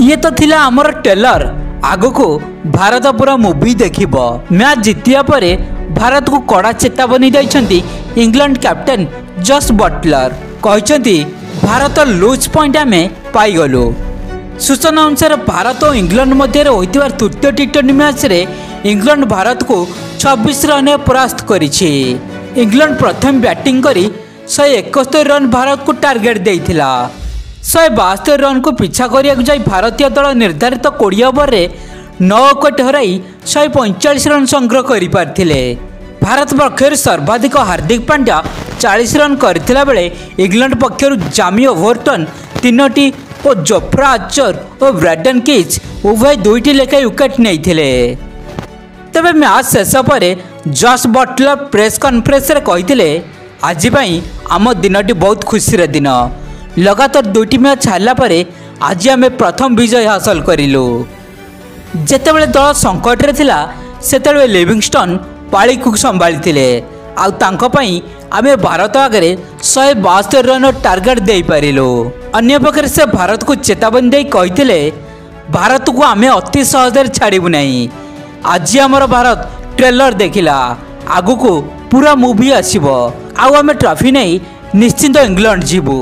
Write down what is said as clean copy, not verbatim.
ये तो थिला हमर ट्रेलर आगो को भारत पूरा मूवी देखिब। मैच जितिया पर भारत को कड़ा चेतावनी दैछंती इंग्लैंड कैप्टेन जस बटलर। कहते भारत लूज पॉइंट आम पाइगलु। सूचना अनुसार भारत और इंग्लैंड मध्य होइतिबार तृतीय टी20 मैच रे इंग्लैंड भारत को 26 रन परास्त करिछि। इंग्लैंड प्रथम बैटिंग करी 171 रन भारत को टार्गेट देइथिला। 172 रन को पिछा करिया जाई भारतीय दल निर्धारित 20 ओवर रे 9 विकेट हराई 145 रन संग्रह करि पारथिले। भारत पक्षर सर्वाधिक हार्दिक पांड्या 40 रन करथिला बेले इंग्लैंड पक्षर जामी ओवरटन 3टी और जोफ्रा आर्चर और ब्रैडन किच उभय 2टी लेखाएं विकेट नैथिले। तबे मैच शेष पर जस बटलर प्रेस कॉन्फ्रेंस रे कहिथिले आज पई आम दिनटी बहुत खुशी दिन। लगातार 2टी मैच हारला पर आज आम प्रथम विजय हासिल करिलु। जेतेबेले दल संकट रे थिला सेतेबेले लिविंगस्टन पाली को संभाळिथिले आ तांको पई आमे भारत आगे 172 रन टार्गेट दे पारिलु। अन्य पक्षरे से भारत को चेतावनी दे कहिथिले भारत को आमे अति सहजरे छाड़िबु नहीं। आज आमर भारत ट्रेलर देखिला आगु को पूरा मूवी आसीबो आ आमे ट्रॉफी नहीं निश्चिंत इंग्लैंड जीवु।